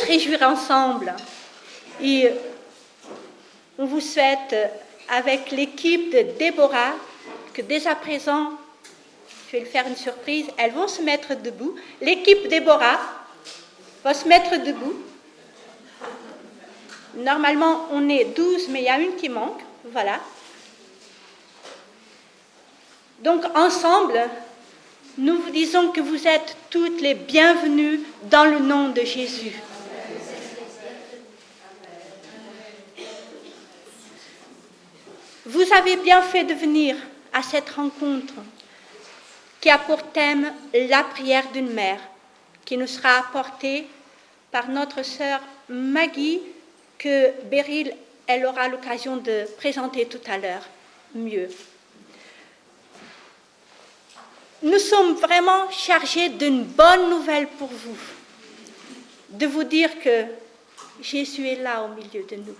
réjouir ensemble. Et on vous souhaite, avec l'équipe de Déborah, que dès à présent, je vais lui faire une surprise, elles vont se mettre debout. L'équipe Déborah va se mettre debout. Normalement, on est 12, mais il y a une qui manque. Voilà. Donc, ensemble, nous vous disons que vous êtes toutes les bienvenues dans le nom de Jésus. Vous avez bien fait de venir à cette rencontre qui a pour thème la prière d'une mère, qui nous sera apportée par notre sœur Maggie, que Beryl, elle aura l'occasion de présenter tout à l'heure mieux. Nous sommes vraiment chargés d'une bonne nouvelle pour vous, de vous dire que Jésus est là au milieu de nous.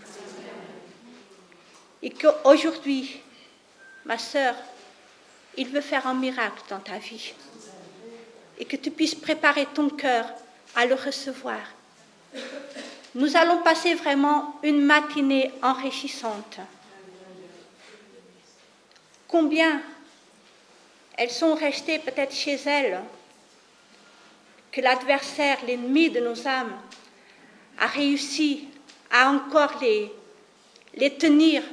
Et qu'aujourd'hui, ma sœur, il veut faire un miracle dans ta vie. Et que tu puisses préparer ton cœur à le recevoir. Nous allons passer vraiment une matinée enrichissante. Combien elles sont restées peut-être chez elles, que l'adversaire, l'ennemi de nos âmes, a réussi à encore les tenir,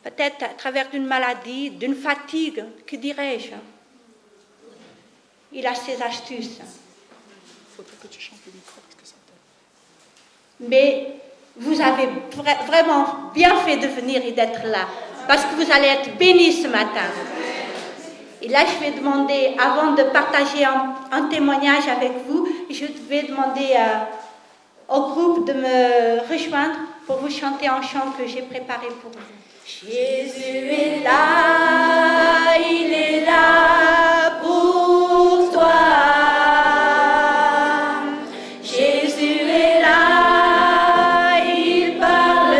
peut-être à travers d'une maladie, d'une fatigue, que dirais-je. Il a ses astuces. Faudrait que tu chantes le micro parce que ça t'aide. Mais vous avez vraiment bien fait de venir et d'être là, parce que vous allez être bénis ce matin. Et là, je vais demander, avant de partager un témoignage avec vous, je vais demander au groupe de me rejoindre pour vous chanter un chant que j'ai préparé pour vous. Jésus est là, il est là pour toi. Jésus est là, il parle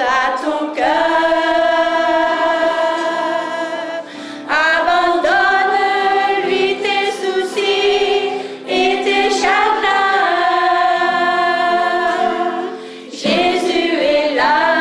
à ton cœur. Abandonne-lui tes soucis et tes chagrins. Jésus est là.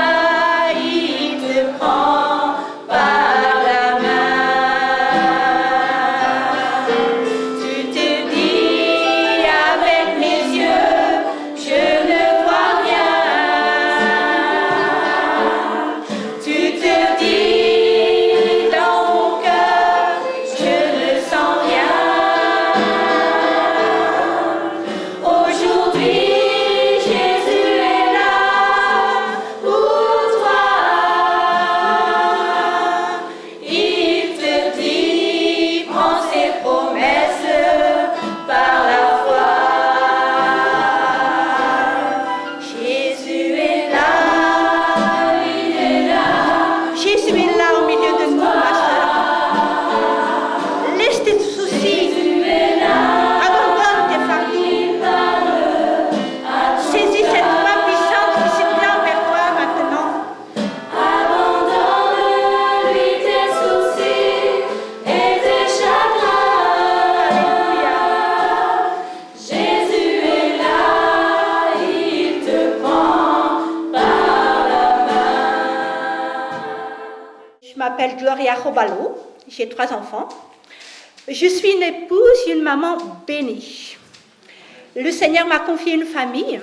Je m'appelle Gloria Robalo, j'ai 3 enfants. Je suis une épouse et une maman bénie. Le Seigneur m'a confié une famille.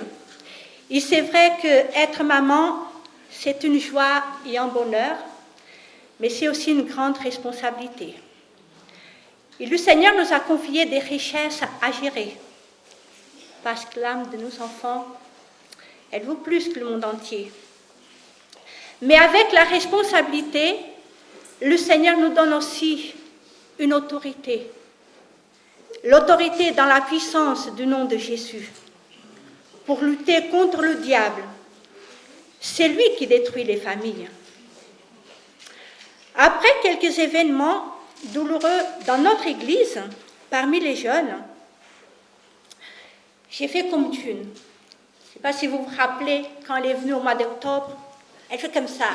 Et c'est vrai qu'être maman, c'est une joie et un bonheur, mais c'est aussi une grande responsabilité. Et le Seigneur nous a confié des richesses à gérer, parce que l'âme de nos enfants, elle vaut plus que le monde entier. Mais avec la responsabilité, le Seigneur nous donne aussi une autorité. L'autorité dans la puissance du nom de Jésus pour lutter contre le diable. C'est lui qui détruit les familles. Après quelques événements douloureux dans notre église, parmi les jeunes, j'ai fait comme Thune. Je ne sais pas si vous vous rappelez, quand elle est venue au mois d'octobre, elle fait comme ça.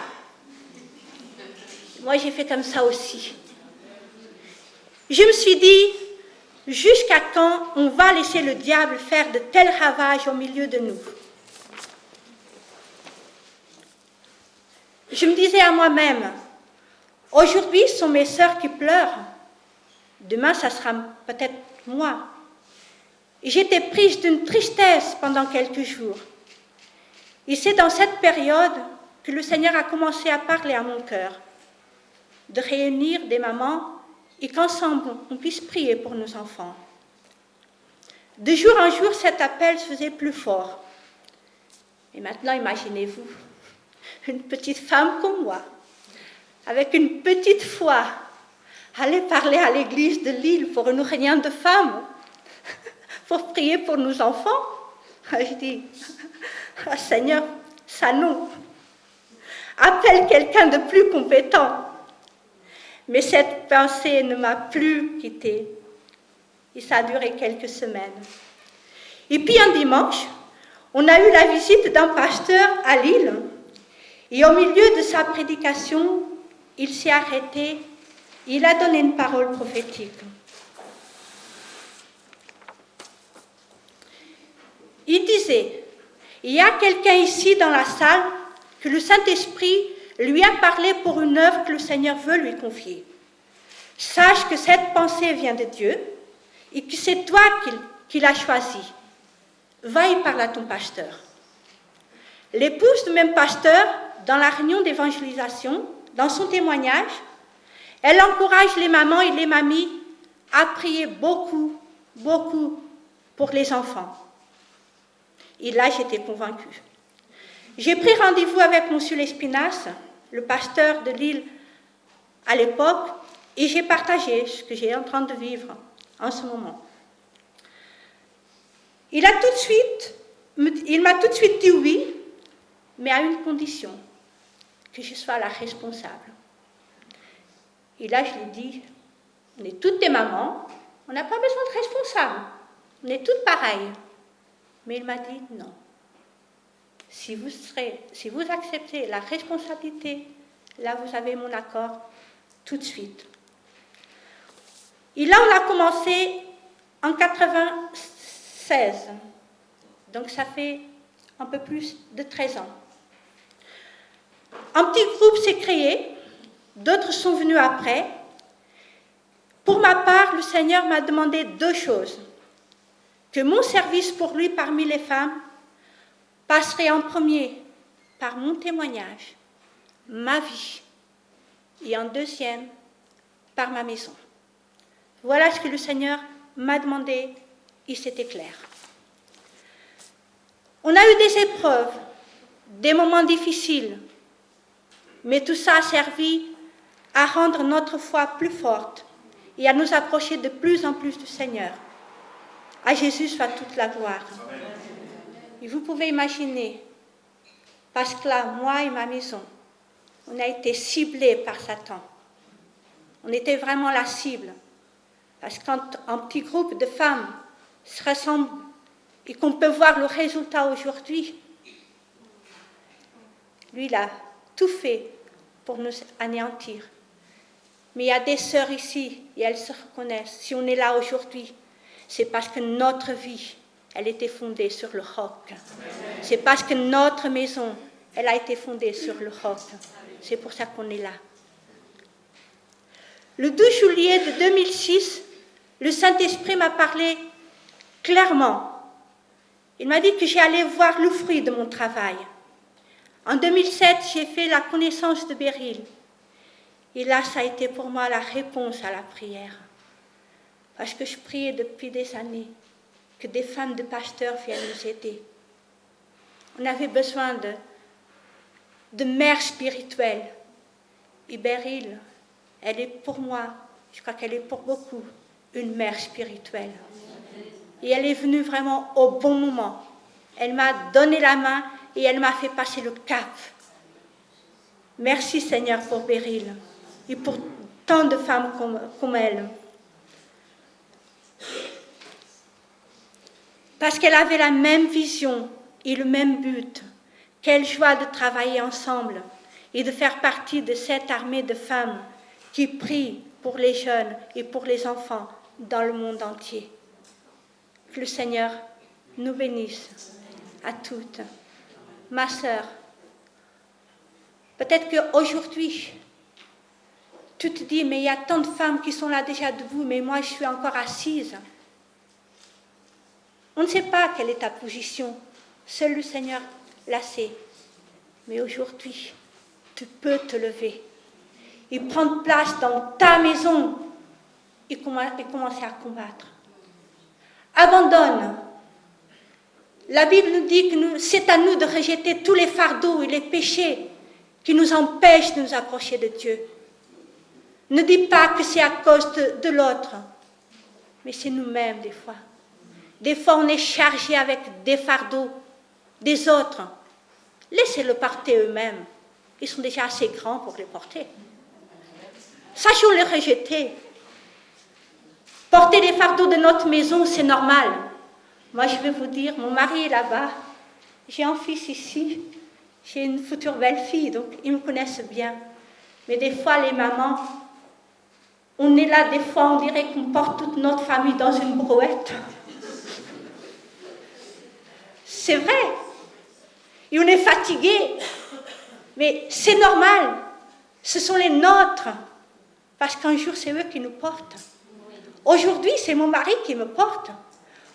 Moi, j'ai fait comme ça aussi. Je me suis dit, jusqu'à Jusqu'à quand on va laisser le diable faire de tels ravages au milieu de nous? Je me disais à moi-même, aujourd'hui, ce sont mes sœurs qui pleurent. Demain, ça sera peut-être moi. Et j'étais prise d'une tristesse pendant quelques jours. Et c'est dans cette période que le Seigneur a commencé à parler à mon cœur, de réunir des mamans et qu'ensemble, on puisse prier pour nos enfants. De jour en jour, cet appel se faisait plus fort. Et maintenant, imaginez-vous, une petite femme comme moi, avec une petite foi, aller parler à l'église de Lille pour une réunion de femmes, pour prier pour nos enfants. Je dis, ah, Seigneur, ça non. Appelle quelqu'un de plus compétent. Mais cette pensée ne m'a plus quittée. Et ça a duré quelques semaines. Et puis un dimanche, on a eu la visite d'un pasteur à Lille. Et au milieu de sa prédication, il s'est arrêté. Il a donné une parole prophétique. Il disait, il y a quelqu'un ici dans la salle que le Saint-Esprit lui a parlé pour une œuvre que le Seigneur veut lui confier. Sache que cette pensée vient de Dieu et que c'est toi qui l'as choisie. Va y parler à ton pasteur. L'épouse du même pasteur, dans la réunion d'évangélisation, dans son témoignage, elle encourage les mamans et les mamies à prier beaucoup, beaucoup pour les enfants. Et là, j'étais convaincue. J'ai pris rendez-vous avec M. Lespinasse, le pasteur de Lille à l'époque, et j'ai partagé ce que j'ai en train de vivre en ce moment. Il m'a tout de suite dit oui, mais à une condition, que je sois la responsable. Et là, je lui ai dit, on est toutes des mamans, on n'a pas besoin de responsable, on est toutes pareilles. Mais il m'a dit non. Si vous acceptez la responsabilité, là vous avez mon accord tout de suite. Et là on a commencé en 96, donc ça fait un peu plus de 13 ans. Un petit groupe s'est créé, d'autres sont venus après. Pour ma part, le Seigneur m'a demandé 2 choses. Que mon service pour lui parmi les femmes passerait en premier par mon témoignage, ma vie, et en deuxième, par ma maison. Voilà ce que le Seigneur m'a demandé, et c'était clair. On a eu des épreuves, des moments difficiles, mais tout ça a servi à rendre notre foi plus forte et à nous approcher de plus en plus du Seigneur. À Jésus soit toute la gloire. Et vous pouvez imaginer, parce que là, moi et ma maison, on a été ciblés par Satan. On était vraiment la cible. Parce que quand un petit groupe de femmes se rassemble et qu'on peut voir le résultat aujourd'hui, lui, il a tout fait pour nous anéantir. Mais il y a des sœurs ici, et elles se reconnaissent. Si on est là aujourd'hui, c'est parce que notre vie, elle était fondée sur le roc. C'est parce que notre maison, elle a été fondée sur le roc. C'est pour ça qu'on est là. Le 12 juillet de 2006, le Saint-Esprit m'a parlé clairement. Il m'a dit que j'allais voir le fruit de mon travail. En 2007, j'ai fait la connaissance de Beryl. Et là, ça a été pour moi la réponse à la prière. Parce que je priais depuis des années que des femmes de pasteurs viennent nous aider. On avait besoin de mères spirituelles. Et Beryl, elle est pour moi, je crois qu'elle est pour beaucoup, une mère spirituelle. Et elle est venue vraiment au bon moment. Elle m'a donné la main et elle m'a fait passer le cap. Merci Seigneur pour Beryl et pour tant de femmes comme elle. Parce qu'elle avait la même vision et le même but. Quelle joie de travailler ensemble et de faire partie de cette armée de femmes qui prient pour les jeunes et pour les enfants dans le monde entier. Que le Seigneur nous bénisse à toutes. Ma sœur, peut-être qu'aujourd'hui, tu te dis, mais il y a tant de femmes qui sont là déjà debout, mais moi je suis encore assise. On ne sait pas quelle est ta position. Seul le Seigneur la sait. Mais aujourd'hui, tu peux te lever et prendre place dans ta maison et commencer à combattre. Abandonne. La Bible nous dit que c'est à nous de rejeter tous les fardeaux et les péchés qui nous empêchent de nous approcher de Dieu. Ne dis pas que c'est à cause de l'autre, mais c'est nous-mêmes des fois. Des fois, on est chargé avec des fardeaux des autres. Laissez-le porter eux-mêmes. Ils sont déjà assez grands pour les porter. Sachons les rejeter. Porter les fardeaux de notre maison, c'est normal. Moi, je vais vous dire, mon mari est là-bas. J'ai un fils ici. J'ai une future belle-fille, donc ils me connaissent bien. Mais des fois, les mamans, on est là, des fois, on dirait qu'on porte toute notre famille dans une brouette. C'est vrai. Et on est fatigué. Mais c'est normal. Ce sont les nôtres. Parce qu'un jour, c'est eux qui nous portent. Aujourd'hui, c'est mon mari qui me porte.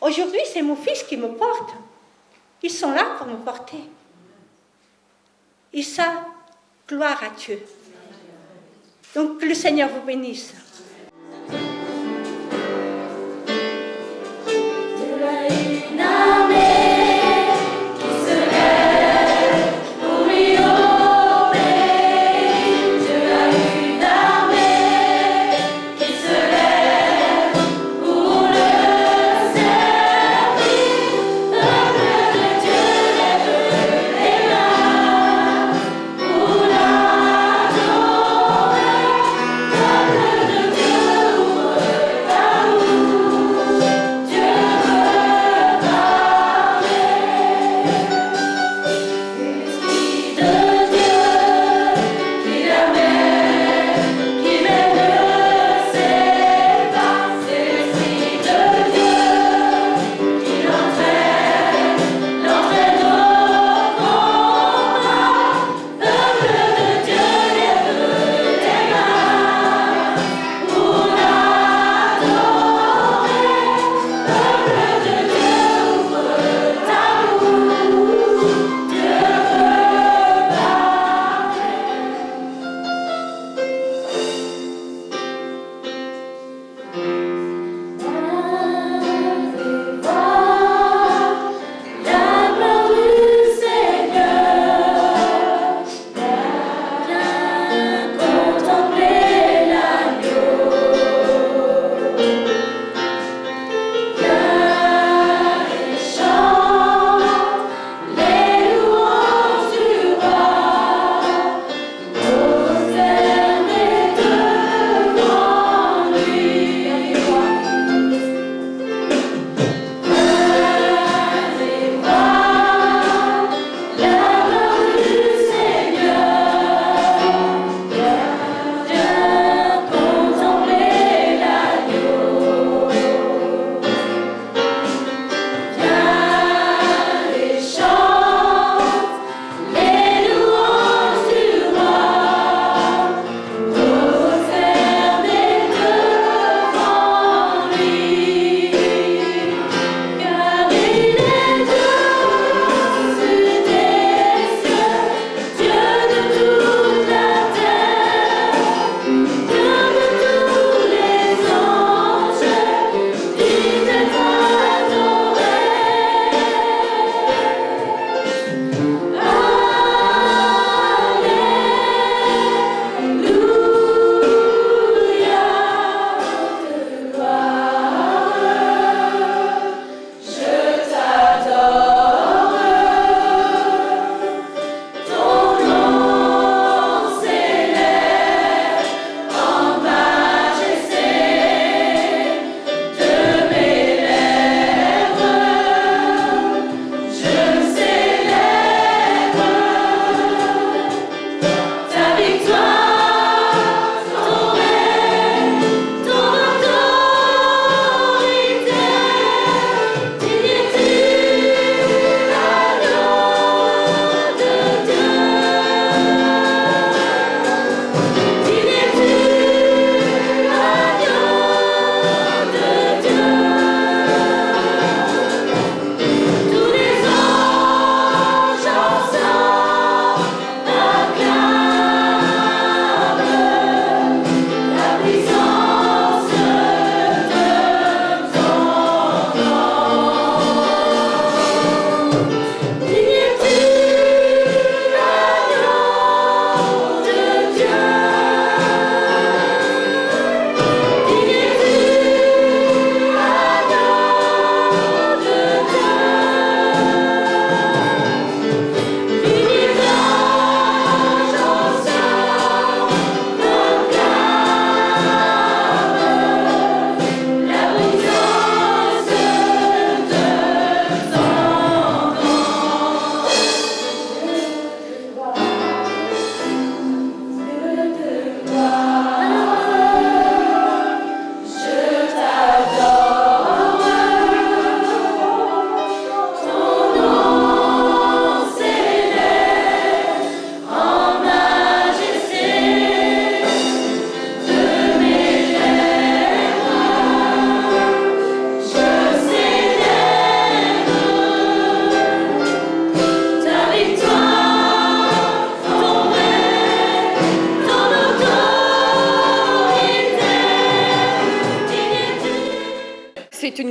Aujourd'hui, c'est mon fils qui me porte. Ils sont là pour me porter. Et ça, gloire à Dieu. Donc, que le Seigneur vous bénisse. Thank you.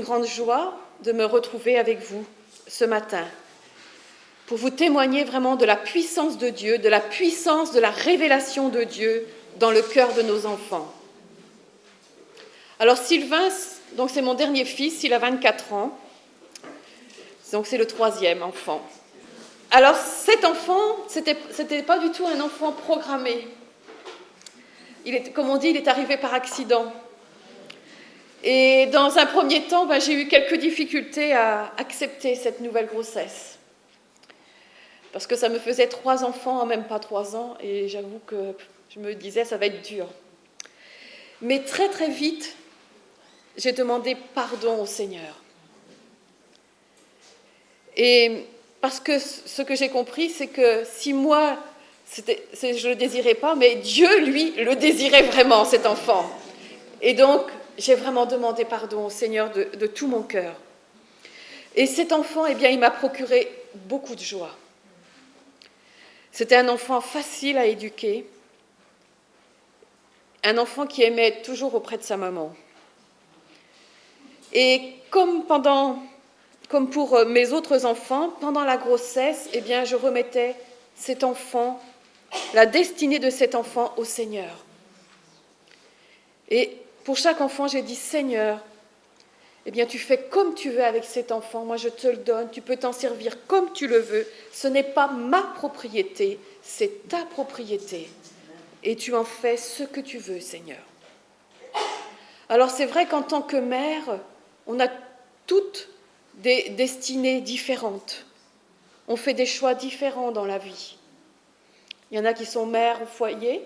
grande joie de me retrouver avec vous ce matin pour vous témoigner vraiment de la puissance de Dieu, de la puissance de la révélation de Dieu dans le cœur de nos enfants. Alors Sylvain, donc c'est mon dernier fils, il a 24 ans, donc c'est le 3e enfant. Alors cet enfant, c'était pas du tout un enfant programmé. Comme on dit, il est arrivé par accident. Et dans un premier temps, j'ai eu quelques difficultés à accepter cette nouvelle grossesse. Parce que ça me faisait 3 enfants en même pas 3 ans, et j'avoue que je me disais, ça va être dur. Mais très très vite, j'ai demandé pardon au Seigneur. Et parce que ce que j'ai compris, c'est que si moi, je ne le désirais pas, mais Dieu, lui, le désirait vraiment, cet enfant. Et donc, j'ai vraiment demandé pardon au Seigneur de tout mon cœur. Et cet enfant, eh bien, il m'a procuré beaucoup de joie. C'était un enfant facile à éduquer, un enfant qui aimait toujours auprès de sa maman. Et comme pour mes autres enfants, pendant la grossesse, eh bien, je remettais cet enfant, la destinée de cet enfant au Seigneur. Et pour chaque enfant, j'ai dit, Seigneur, eh bien, tu fais comme tu veux avec cet enfant, moi je te le donne, tu peux t'en servir comme tu le veux, ce n'est pas ma propriété, c'est ta propriété, et tu en fais ce que tu veux, Seigneur. Alors c'est vrai qu'en tant que mère, on a toutes des destinées différentes, on fait des choix différents dans la vie. Il y en a qui sont mères au foyer,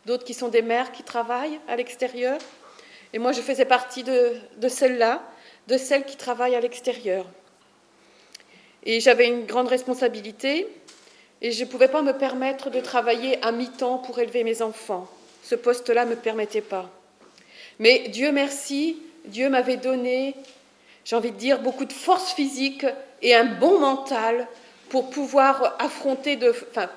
d'autres qui sont des mères qui travaillent à l'extérieur, et moi je faisais partie de celles-là, de celles qui travaillent à l'extérieur. Et j'avais une grande responsabilité et je ne pouvais pas me permettre de travailler à mi-temps pour élever mes enfants. Ce poste-là ne me permettait pas. Mais Dieu merci, Dieu m'avait donné, j'ai envie de dire, beaucoup de force physique et un bon mental pour pouvoir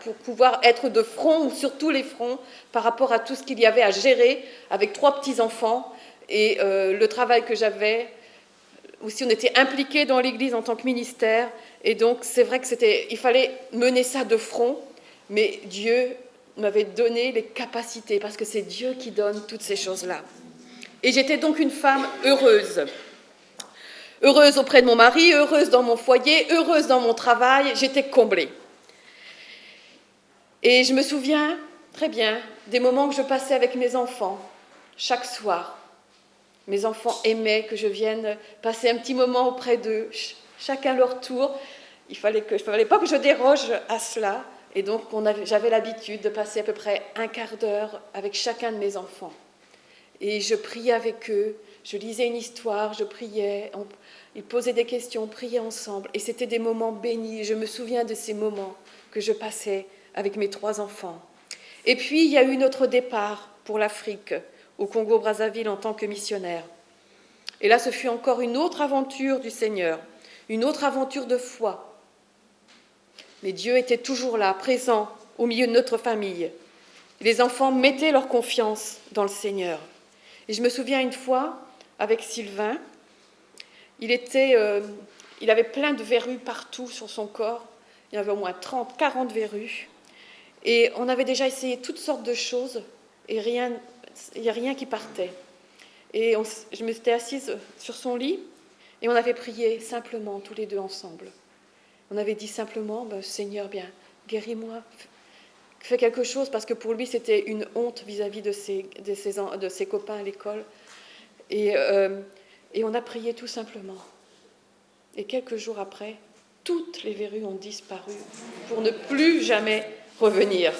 pour pouvoir être de front sur tous les fronts par rapport à tout ce qu'il y avait à gérer avec 3 petits-enfants et le travail que j'avais. Aussi, on était impliqués dans l'Église en tant que ministère, et donc c'est vrai qu'il fallait mener ça de front, mais Dieu m'avait donné les capacités, parce que c'est Dieu qui donne toutes ces choses-là. Et j'étais donc une femme heureuse. Heureuse auprès de mon mari, heureuse dans mon foyer, heureuse dans mon travail, j'étais comblée. Et je me souviens très bien des moments que je passais avec mes enfants, chaque soir. Mes enfants aimaient que je vienne passer un petit moment auprès d'eux, chacun leur tour. Il ne fallait pas que je déroge à cela. Et donc, j'avais l'habitude de passer à peu près un quart d'heure avec chacun de mes enfants. Et je priais avec eux, je lisais une histoire, je priais, ils posaient des questions, on priait ensemble. Et c'était des moments bénis. Je me souviens de ces moments que je passais avec mes 3 enfants. Et puis, il y a eu notre départ pour l'Afrique, au Congo-Brazzaville en tant que missionnaire. Et là, ce fut encore une autre aventure du Seigneur, une autre aventure de foi. Mais Dieu était toujours là, présent au milieu de notre famille. Les enfants mettaient leur confiance dans le Seigneur. Et je me souviens une fois, avec Sylvain, il avait plein de verrues partout sur son corps. Il y avait au moins 30, 40 verrues. Et on avait déjà essayé toutes sortes de choses, et il n'y a rien qui partait. Et je m'étais assise sur son lit et on avait prié simplement, tous les deux ensemble. On avait dit simplement, Seigneur, bien, guéris-moi, fais quelque chose, parce que pour lui, c'était une honte vis-à-vis de ses copains à l'école. Et on a prié tout simplement. Et quelques jours après, toutes les verrues ont disparu pour ne plus jamais revenir.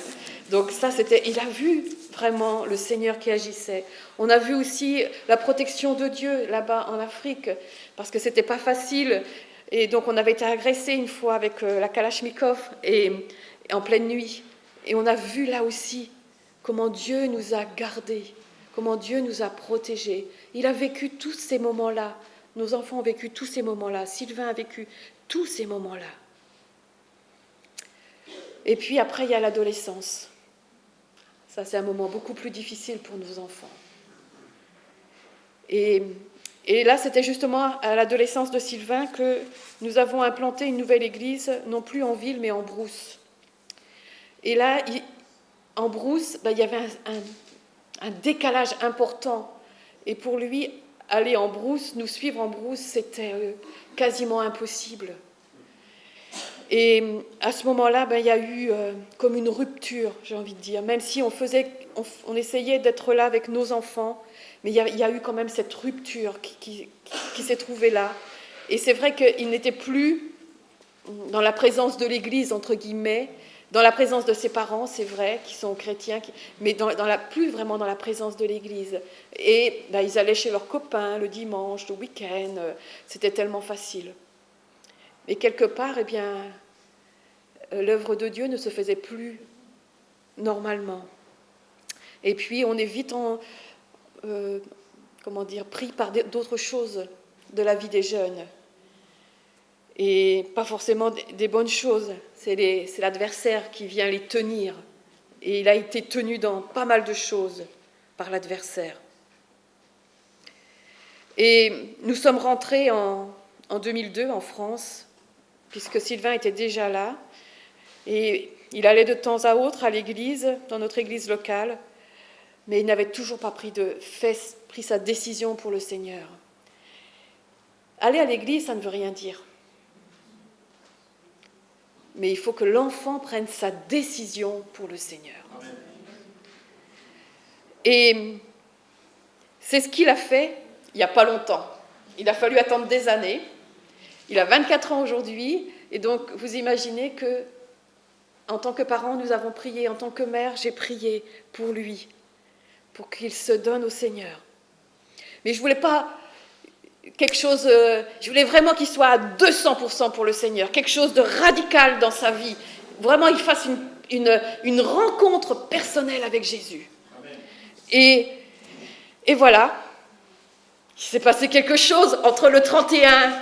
Donc ça, il a vu vraiment le Seigneur qui agissait. On a vu aussi la protection de Dieu là-bas en Afrique, parce que c'était pas facile. Et donc on avait été agressés une fois avec la Kalachnikov et en pleine nuit. Et on a vu là aussi comment Dieu nous a gardés, comment Dieu nous a protégés. Il a vécu tous ces moments-là. Nos enfants ont vécu tous ces moments-là. Sylvain a vécu tous ces moments-là. Et puis après, il y a l'adolescence. Ça, c'est un moment beaucoup plus difficile pour nos enfants. Et Et là, c'était justement à l'adolescence de Sylvain que nous avons implanté une nouvelle église, non plus en ville, mais en brousse. Et là, en brousse, il y avait un décalage important. Et pour lui, aller en brousse, nous suivre en brousse, c'était quasiment impossible. Et à ce moment-là, il y a eu comme une rupture, j'ai envie de dire. Même si on essayait d'être là avec nos enfants, mais il y a eu quand même cette rupture qui s'est trouvée là. Et c'est vrai qu'il n'était plus dans la présence de l'Église, entre guillemets, dans la présence de ses parents, c'est vrai, qui sont chrétiens, mais plus vraiment dans la présence de l'Église. Et ils allaient chez leurs copains le dimanche, le week-end, c'était tellement facile. Mais quelque part, l'œuvre de Dieu ne se faisait plus normalement. Et puis, on est vite pris par d'autres choses de la vie des jeunes. Et pas forcément des bonnes choses. C'est l'adversaire qui vient les tenir. Et il a été tenu dans pas mal de choses par l'adversaire. Et nous sommes rentrés en 2002 en France, puisque Sylvain était déjà là. Et il allait de temps à autre à l'église, dans notre église locale, mais il n'avait toujours pas pris sa décision pour le Seigneur. Aller à l'église, ça ne veut rien dire. Mais il faut que l'enfant prenne sa décision pour le Seigneur. Amen. Et c'est ce qu'il a fait il n'y a pas longtemps. Il a fallu attendre des années. Il a 24 ans aujourd'hui. Et donc, vous imaginez que, en tant que parent, nous avons prié. En tant que mère, j'ai prié pour lui, pour qu'il se donne au Seigneur. Mais je ne voulais pas je voulais vraiment qu'il soit à 200% pour le Seigneur, quelque chose de radical dans sa vie. Vraiment, il fasse une rencontre personnelle avec Jésus. Et voilà, il s'est passé quelque chose entre le 31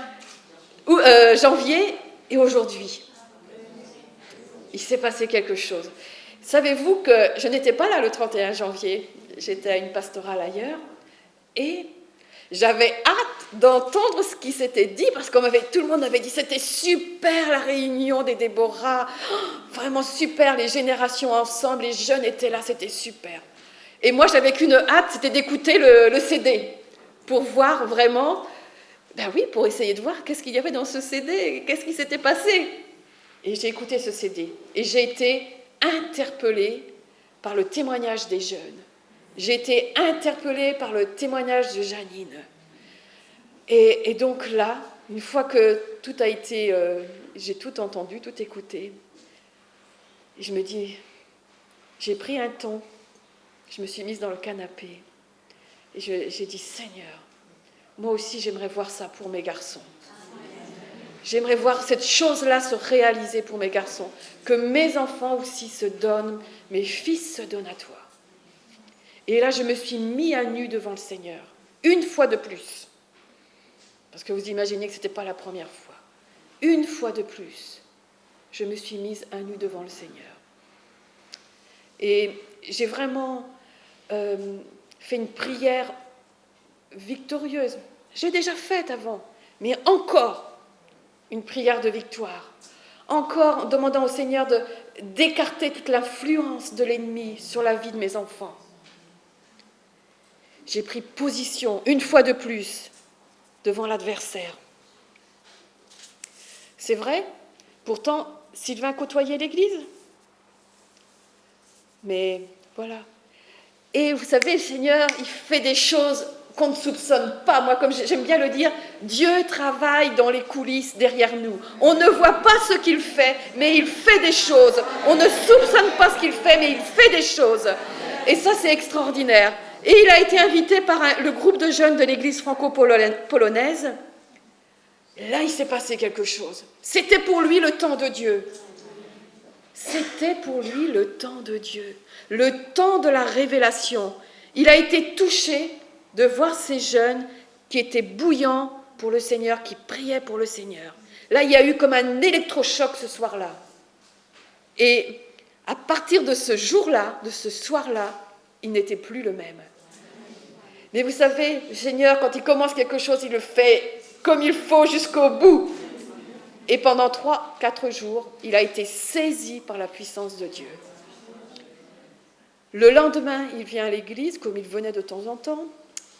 janvier et aujourd'hui. Il s'est passé quelque chose. Savez-vous que je n'étais pas là le 31 janvier, j'étais à une pastorale ailleurs, et j'avais hâte d'entendre ce qui s'était dit, parce que tout le monde avait dit c'était super la réunion des Déborah, vraiment super, les générations ensemble, les jeunes étaient là, c'était super. Et moi, j'avais qu'une hâte, c'était d'écouter le CD, pour voir vraiment, pour essayer de voir qu'est-ce qu'il y avait dans ce CD, qu'est-ce qui s'était passé. Et j'ai écouté ce CD, et j'ai été interpellée par le témoignage des jeunes. J'ai été interpellée par le témoignage de Janine. Et donc là, une fois que tout a été... j'ai tout entendu, tout écouté, je me dis, j'ai pris un temps, je me suis mise dans le canapé, et j'ai dit, Seigneur, moi aussi j'aimerais voir ça pour mes garçons. J'aimerais voir cette chose-là se réaliser pour mes garçons, que mes enfants aussi se donnent, mes fils se donnent à toi. Et là, je me suis mis à nu devant le Seigneur, une fois de plus. Parce que vous imaginez que ce n'était pas la première fois. Une fois de plus, je me suis mise à nu devant le Seigneur. Et j'ai vraiment fait une prière victorieuse. J'ai déjà faite avant, mais encore une prière de victoire. Encore en demandant au Seigneur d'écarter toute l'influence de l'ennemi sur la vie de mes enfants. J'ai pris position, une fois de plus, devant l'adversaire. C'est vrai, pourtant, Sylvain côtoyait l'Église. Mais voilà. Et vous savez, le Seigneur, il fait des choses qu'on ne soupçonne pas. Moi, comme j'aime bien le dire, Dieu travaille dans les coulisses derrière nous. On ne voit pas ce qu'il fait, mais il fait des choses. On ne soupçonne pas ce qu'il fait, mais il fait des choses. Et ça, c'est extraordinaire. Et il a été invité par le groupe de jeunes de l'église franco-polonaise. Là, il s'est passé quelque chose. C'était pour lui le temps de Dieu. C'était pour lui le temps de Dieu, le temps de la révélation. Il a été touché de voir ces jeunes qui étaient bouillants pour le Seigneur, qui priaient pour le Seigneur. Là, il y a eu comme un électrochoc ce soir-là. Et à partir de ce jour-là, de ce soir-là, il n'était plus le même. Mais vous savez, le Seigneur, quand il commence quelque chose, il le fait comme il faut jusqu'au bout. Et pendant 3-4 jours, il a été saisi par la puissance de Dieu. Le lendemain, il vient à l'église, comme il venait de temps en temps.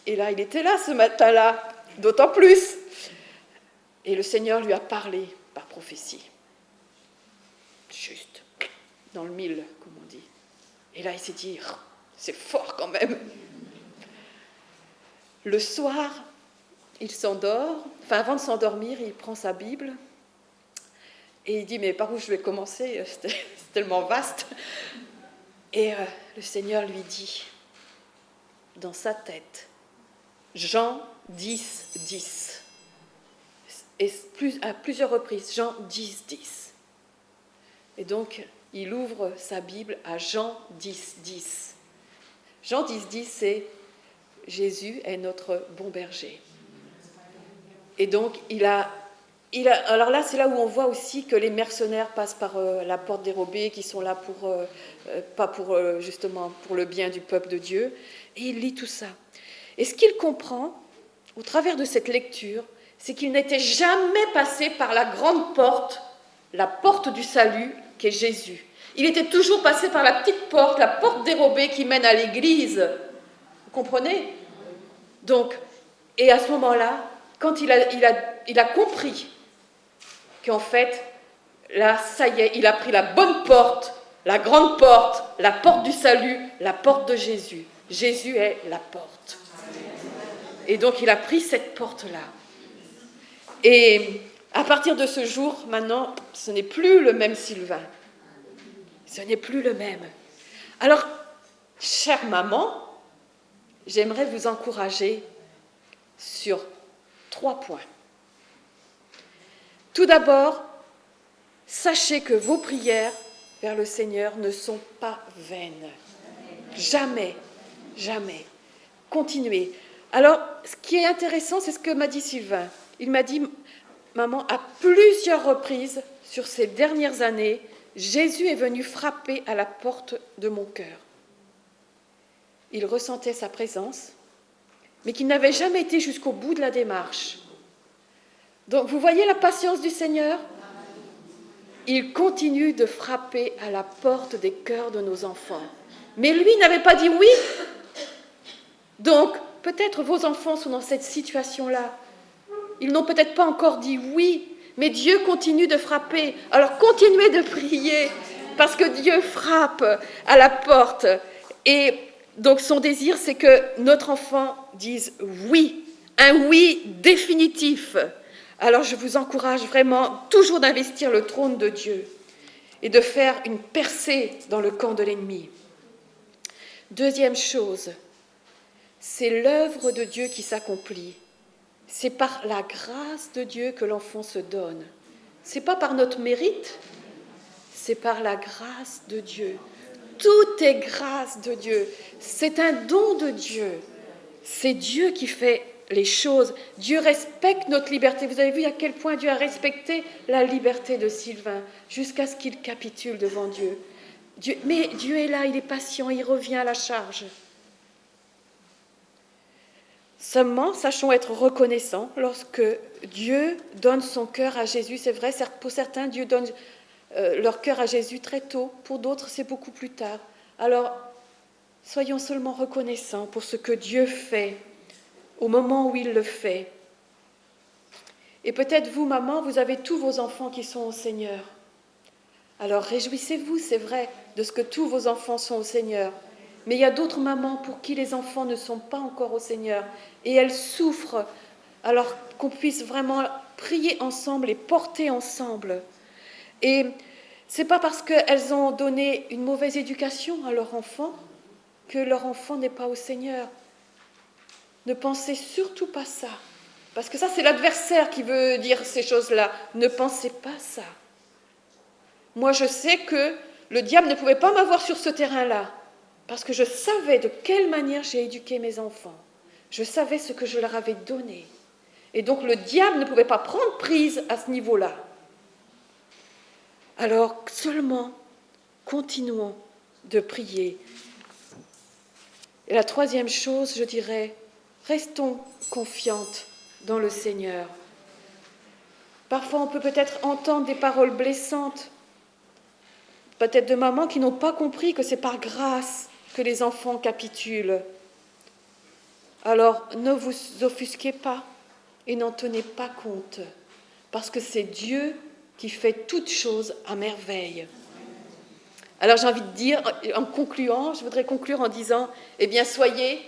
Et là, il était là ce matin-là, d'autant plus. Et le Seigneur lui a parlé par prophétie. Juste, dans le mille, comme on dit. Et là, il s'est dit, c'est fort quand même. Le soir, il s'endort. Enfin, avant de s'endormir, il prend sa Bible. Et il dit, mais par où je vais commencer? C'est tellement vaste. Et le Seigneur lui dit, dans sa tête, Jean 10, 10. Et à plusieurs reprises, Jean 10, 10. Et donc, il ouvre sa Bible à Jean 10, 10. Jean 10, 10, c'est Jésus est notre bon berger. Et donc, alors là, c'est là où on voit aussi que les mercenaires passent par la porte dérobée, qui sont là pas pour justement pour le bien du peuple de Dieu. Et il lit tout ça. Et ce qu'il comprend, au travers de cette lecture, c'est qu'il n'était jamais passé par la grande porte, la porte du salut, qui est Jésus. Il était toujours passé par la petite porte, la porte dérobée qui mène à l'église. Vous comprenez? Donc, et à ce moment-là, quand il a compris qu'en fait, là, ça y est, il a pris la bonne porte, la grande porte, la porte du salut, la porte de Jésus. Jésus est la porte. Et donc, il a pris cette porte-là. Et à partir de ce jour, maintenant, ce n'est plus le même Sylvain. Ce n'est plus le même. Alors, chère maman, j'aimerais vous encourager sur 3 points. Tout d'abord, sachez que vos prières vers le Seigneur ne sont pas vaines. Jamais, jamais. Continuez. Alors, ce qui est intéressant, c'est ce que m'a dit Sylvain. Il m'a dit, maman, à plusieurs reprises, sur ces dernières années, Jésus est venu frapper à la porte de mon cœur. Il ressentait sa présence, mais qu'il n'avait jamais été jusqu'au bout de la démarche. Donc, vous voyez la patience du Seigneur? Il continue de frapper à la porte des cœurs de nos enfants. Mais lui n'avait pas dit oui. Donc, peut-être vos enfants sont dans cette situation-là. Ils n'ont peut-être pas encore dit oui, mais Dieu continue de frapper. Alors, continuez de prier, parce que Dieu frappe à la porte. Et donc, son désir, c'est que notre enfant dise oui, un oui définitif. Alors, je vous encourage vraiment toujours d'investir le trône de Dieu et de faire une percée dans le camp de l'ennemi. Deuxième chose, c'est l'œuvre de Dieu qui s'accomplit. C'est par la grâce de Dieu que l'enfant se donne. Ce n'est pas par notre mérite, c'est par la grâce de Dieu. Tout est grâce de Dieu. C'est un don de Dieu. C'est Dieu qui fait les choses. Dieu respecte notre liberté. Vous avez vu à quel point Dieu a respecté la liberté de Sylvain jusqu'à ce qu'il capitule devant Dieu. Mais Dieu est là, il est patient, il revient à la charge. Seulement, sachons être reconnaissants lorsque Dieu donne son cœur à Jésus. C'est vrai, pour certains, Dieu donne leur cœur à Jésus très tôt. Pour d'autres, c'est beaucoup plus tard. Alors, soyons seulement reconnaissants pour ce que Dieu fait au moment où il le fait. Et peut-être vous, maman, vous avez tous vos enfants qui sont au Seigneur. Alors réjouissez-vous, c'est vrai, de ce que tous vos enfants sont au Seigneur. Mais il y a d'autres mamans pour qui les enfants ne sont pas encore au Seigneur. Et elles souffrent. Alors qu'on puisse vraiment prier ensemble et porter ensemble. Et ce n'est pas parce qu'elles ont donné une mauvaise éducation à leur enfant que leur enfant n'est pas au Seigneur. Ne pensez surtout pas ça. Parce que ça, c'est l'adversaire qui veut dire ces choses-là. Ne pensez pas ça. Moi, je sais que le diable ne pouvait pas m'avoir sur ce terrain-là. Parce que je savais de quelle manière j'ai éduqué mes enfants. Je savais ce que je leur avais donné. Et donc, le diable ne pouvait pas prendre prise à ce niveau-là. Alors, seulement, continuons de prier. Et la troisième chose, je dirais, Restons confiantes dans le Seigneur. Parfois, on peut peut-être entendre des paroles blessantes, peut-être de mamans qui n'ont pas compris que c'est par grâce que les enfants capitulent. Alors, ne vous offusquez pas et n'en tenez pas compte, parce que c'est Dieu qui fait toutes choses à merveille. Alors, j'ai envie de dire, en concluant, je voudrais conclure en disant, eh bien, soyez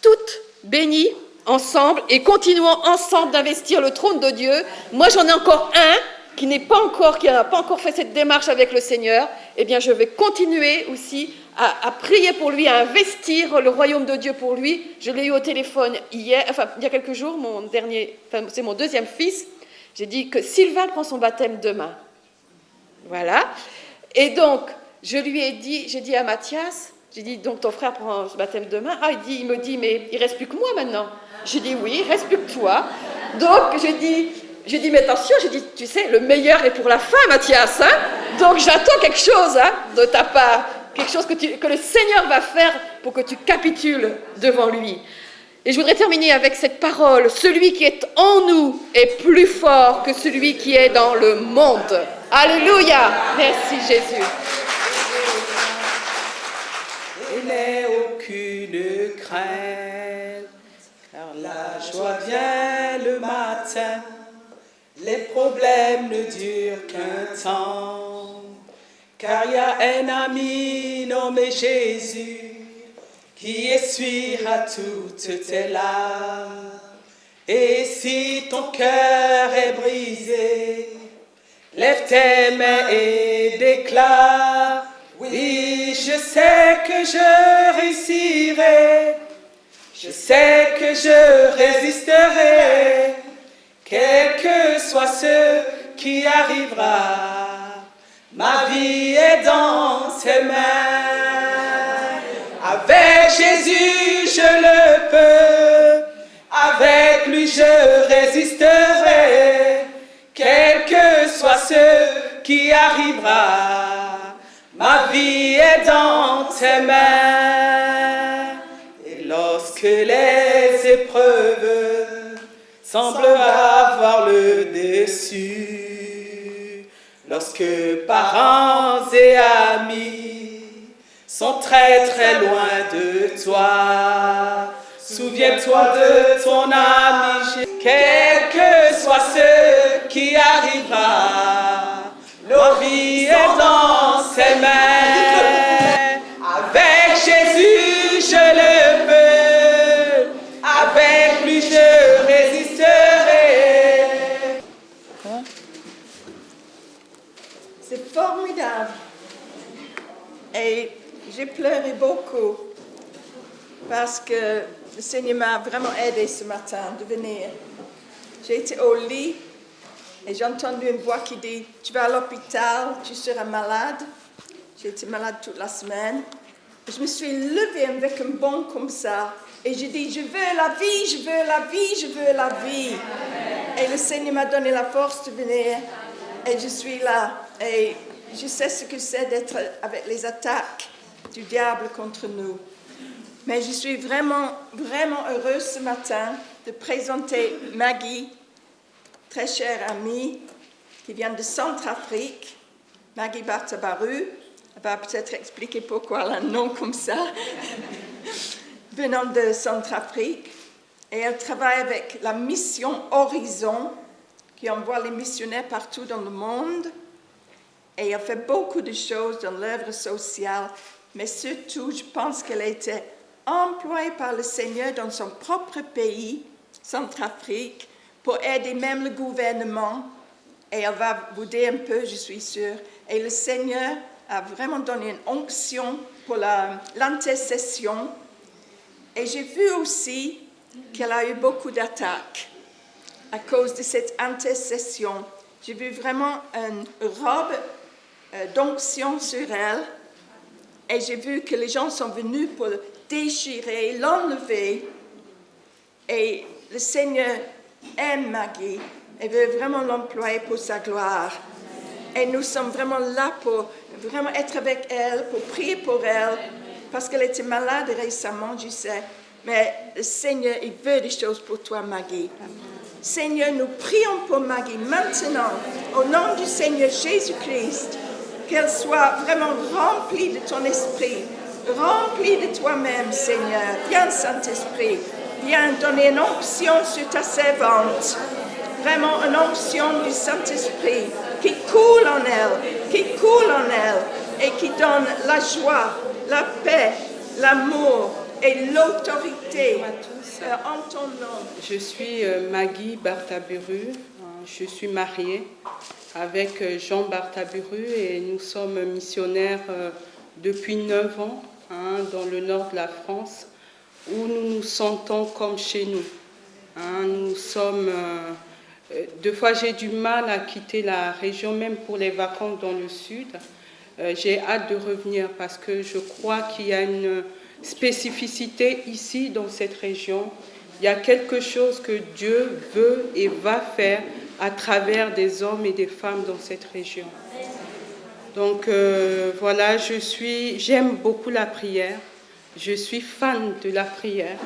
toutes bénies ensemble et continuons ensemble d'investir le trône de Dieu. Moi, j'en ai encore un qui n'a pas encore fait cette démarche avec le Seigneur. Eh bien, je vais continuer aussi à prier pour lui, à investir le royaume de Dieu pour lui. Je l'ai eu au téléphone il y a quelques jours, c'est mon deuxième fils. J'ai dit que Sylvain prend son baptême demain. Voilà. Et donc, j'ai dit à Mathias, j'ai dit, donc ton frère prend son baptême demain. Ah, il me dit, mais il ne reste plus que moi maintenant. J'ai dit, oui, il ne reste plus que toi. Donc, j'ai dit, mais attention, j'ai dit, tu sais, le meilleur est pour la fin, Mathias. Hein, donc, j'attends quelque chose de ta part, quelque chose que le Seigneur va faire pour que tu capitules devant lui. Et je voudrais terminer avec cette parole. Celui qui est en nous est plus fort que celui qui est dans le monde. Alléluia. Merci, Jésus. Il n'est aucune crainte, car la joie vient le matin. Les problèmes ne durent qu'un temps, car il y a un ami nommé Jésus qui essuiera toutes tes larmes. Et si ton cœur est brisé, lève tes mains et déclare, oui, je sais que je réussirai, je sais que je résisterai, quel que soit ce qui arrivera, ma vie est dans tes mains. Avec Jésus, je le peux, avec lui je résisterai, quel que soit ce qui arrivera, ma vie est dans tes mains. Et lorsque les épreuves semblent avoir le dessus, lorsque parents et amis sont très très loin de toi, souviens-toi de ton ami, quel que soit ce qui arrivera, leur vie est dans ses mains. Avec Jésus, je le peux, avec lui je résisterai. C'est formidable. Et j'ai pleuré beaucoup parce que le Seigneur m'a vraiment aidé ce matin de venir. J'ai été au lit et j'ai entendu une voix qui dit « Tu vas à l'hôpital, tu seras malade ». J'ai été malade toute la semaine. Je me suis levée avec un bond comme ça et j'ai dit « Je veux la vie, je veux la vie, je veux la vie ». Et le Seigneur m'a donné la force de venir et je suis là. Et je sais ce que c'est d'être avec les attaques du diable contre nous. Mais je suis vraiment, vraiment heureuse ce matin de présenter Maggie, très chère amie, qui vient de Centrafrique, Maggie Bartabaru. Elle va peut-être expliquer pourquoi elle a un nom comme ça, venant de Centrafrique. Et elle travaille avec la mission Horizon, qui envoie les missionnaires partout dans le monde. Et elle fait beaucoup de choses dans l'œuvre sociale, mais surtout, je pense qu'elle a été employée par le Seigneur dans son propre pays, Centrafrique, pour aider même le gouvernement. Et elle va vous dire un peu, je suis sûre. Et le Seigneur a vraiment donné une onction pour l'intercession. Et j'ai vu aussi qu'elle a eu beaucoup d'attaques à cause de cette intercession. J'ai vu vraiment une robe d'onction sur elle. Et j'ai vu que les gens sont venus pour le déchirer, l'enlever. Et le Seigneur aime Maggie et veut vraiment l'employer pour sa gloire. Et nous sommes vraiment là pour vraiment être avec elle, pour prier pour elle, parce qu'elle était malade récemment, je sais. Mais le Seigneur, il veut des choses pour toi, Maggie. Seigneur, nous prions pour Maggie maintenant, au nom du Seigneur Jésus-Christ, qu'elle soit vraiment remplie de ton esprit, remplie de toi-même, Seigneur. Viens, Saint-Esprit, viens donner une onction sur ta servante, vraiment une onction du Saint-Esprit qui coule en elle et qui donne la joie, la paix, l'amour et l'autorité en ton nom. Je suis Maggie Bartaburu, je suis mariée avec Jean Bartaburu et nous sommes missionnaires depuis 9 ans dans le nord de la France où nous nous sentons comme chez nous. Nous sommes... 2 fois j'ai du mal à quitter la région, même pour les vacances dans le sud. J'ai hâte de revenir parce que je crois qu'il y a une spécificité ici dans cette région. Il y a quelque chose que Dieu veut et va faire à travers des hommes et des femmes dans cette région. Donc voilà, j'aime beaucoup la prière. Je suis fan de la prière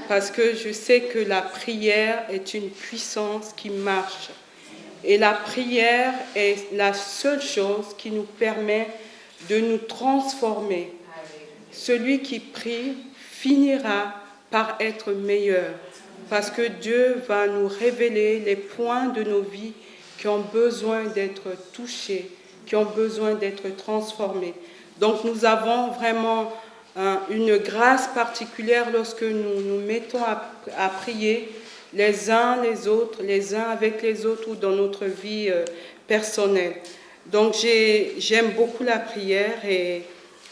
parce que je sais que la prière est une puissance qui marche. Et la prière est la seule chose qui nous permet de nous transformer. Celui qui prie finira par être meilleur parce que Dieu va nous révéler les points de nos vies qui ont besoin d'être touchés, qui ont besoin d'être transformés. Donc nous avons vraiment une grâce particulière lorsque nous nous mettons à prier les uns les autres, les uns avec les autres ou dans notre vie personnelle. Donc j'aime beaucoup la prière et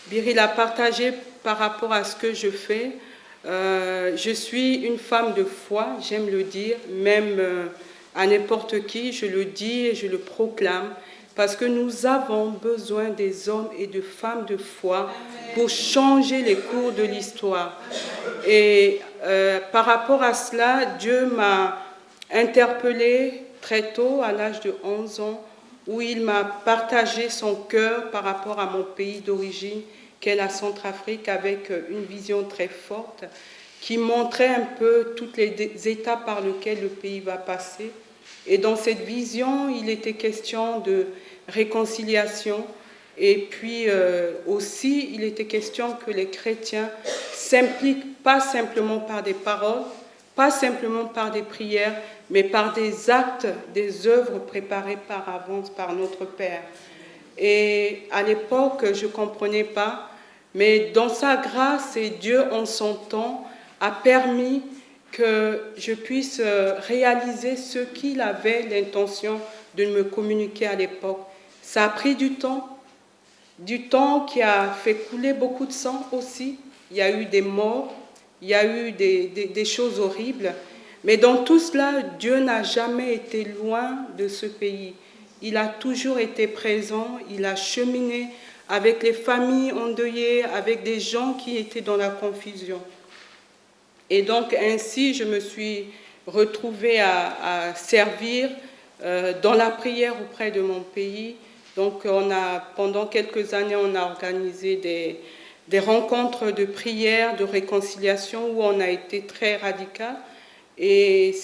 Biril a partagé par rapport à ce que je fais. Je suis une femme de foi, j'aime le dire, même à n'importe qui, je le dis et je le proclame, parce que nous avons besoin des hommes et de femmes de foi pour changer les cours de l'histoire. Et par rapport à cela, Dieu m'a interpellée très tôt, à l'âge de 11 ans, où il m'a partagé son cœur par rapport à mon pays d'origine, qu'est la Centrafrique, avec une vision très forte, qui montrait un peu toutes les étapes par lesquelles le pays va passer. Et dans cette vision, il était question de réconciliation. Et puis aussi, il était question que les chrétiens s'impliquent pas simplement par des paroles, pas simplement par des prières, mais par des actes, des œuvres préparées par avance par notre Père. Et à l'époque, je ne comprenais pas, mais dans sa grâce et Dieu en son temps a permis que je puisse réaliser ce qu'il avait l'intention de me communiquer à l'époque. Ça a pris du temps qui a fait couler beaucoup de sang aussi. Il y a eu des morts, il y a eu des choses horribles. Mais dans tout cela, Dieu n'a jamais été loin de ce pays. Il a toujours été présent, il a cheminé avec les familles endeuillées, avec des gens qui étaient dans la confusion. Et donc ainsi, je me suis retrouvée à servir dans la prière auprès de mon pays. Donc pendant quelques années, on a organisé des rencontres de prière, de réconciliation où on a été très radical. Et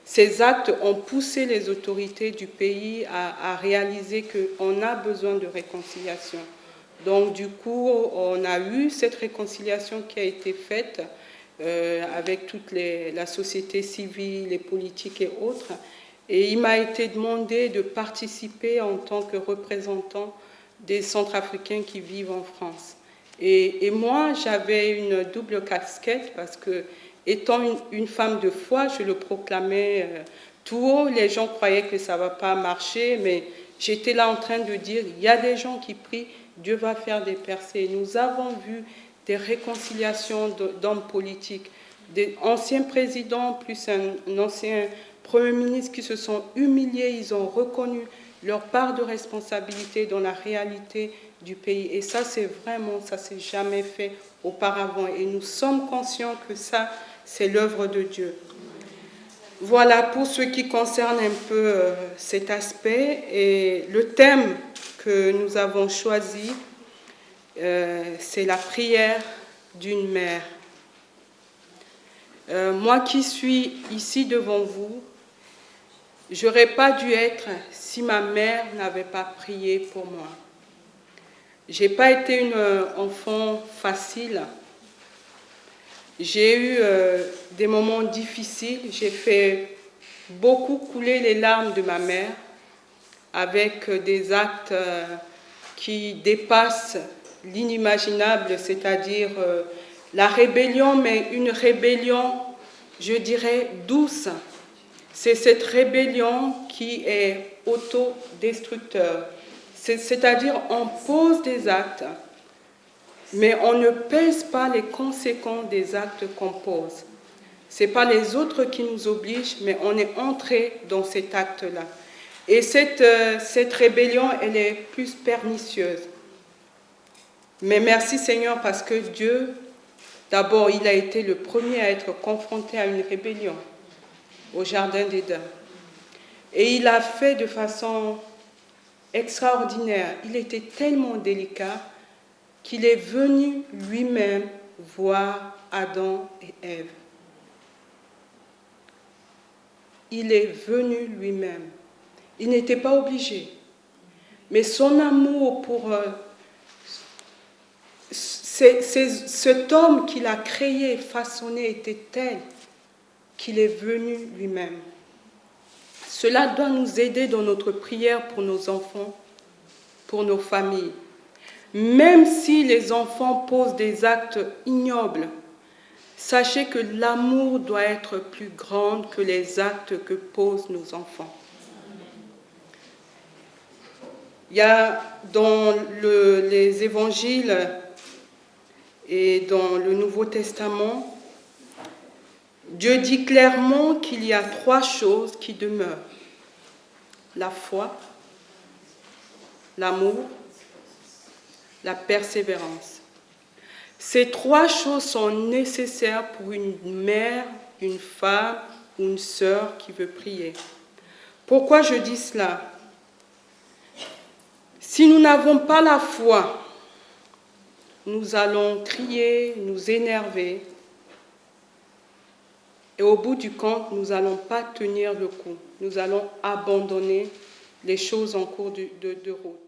ces actes ont poussé les autorités du pays à réaliser qu'on a besoin de réconciliation. Donc du coup, on a eu cette réconciliation qui a été faite avec toute la société civile, les politiques et autres. Et il m'a été demandé de participer en tant que représentant des Centrafricains qui vivent en France. Et moi, j'avais une double casquette parce que, étant une femme de foi, je le proclamais tout haut. Les gens croyaient que ça ne va pas marcher, mais j'étais là en train de dire, il y a des gens qui prient, Dieu va faire des percées. Nous avons vu des réconciliations d'hommes politiques, des anciens présidents plus un ancien Premier ministre qui se sont humiliés, ils ont reconnu leur part de responsabilité dans la réalité du pays. Et ça, c'est vraiment, ça ne s'est jamais fait auparavant. Et nous sommes conscients que ça, c'est l'œuvre de Dieu. Voilà pour ce qui concerne un peu cet aspect. Et le thème que nous avons choisi, c'est la prière d'une mère. Moi qui suis ici devant vous, j'aurais pas dû être si ma mère n'avait pas prié pour moi. J'ai pas été une enfant facile. J'ai eu des moments difficiles. J'ai fait beaucoup couler les larmes de ma mère avec des actes qui dépassent l'inimaginable, c'est-à-dire la rébellion, mais une rébellion, je dirais, douce. C'est cette rébellion qui est autodestructeur. C'est-à-dire, on pose des actes, mais on ne pèse pas les conséquences des actes qu'on pose. Ce n'est pas les autres qui nous obligent, mais on est entré dans cet acte-là. Et cette rébellion, elle est plus pernicieuse. Mais merci Seigneur, parce que Dieu, d'abord, il a été le premier à être confronté à une rébellion au Jardin d'Éden. Et il l'a fait de façon extraordinaire. Il était tellement délicat qu'il est venu lui-même voir Adam et Ève. Il est venu lui-même. Il n'était pas obligé. Mais son amour pour cet homme qu'il a créé, façonné, était tel qu'il est venu lui-même. Cela doit nous aider dans notre prière pour nos enfants, pour nos familles. Même si les enfants posent des actes ignobles, sachez que l'amour doit être plus grand que les actes que posent nos enfants. Il y a dans les évangiles et dans le Nouveau Testament, Dieu dit clairement qu'il y a 3 choses qui demeurent. La foi, l'amour, la persévérance. Ces 3 choses sont nécessaires pour une mère, une femme ou une sœur qui veut prier. Pourquoi je dis cela? Si nous n'avons pas la foi, nous allons crier, nous énerver, et au bout du compte, nous n'allons pas tenir le coup. Nous allons abandonner les choses en cours de route.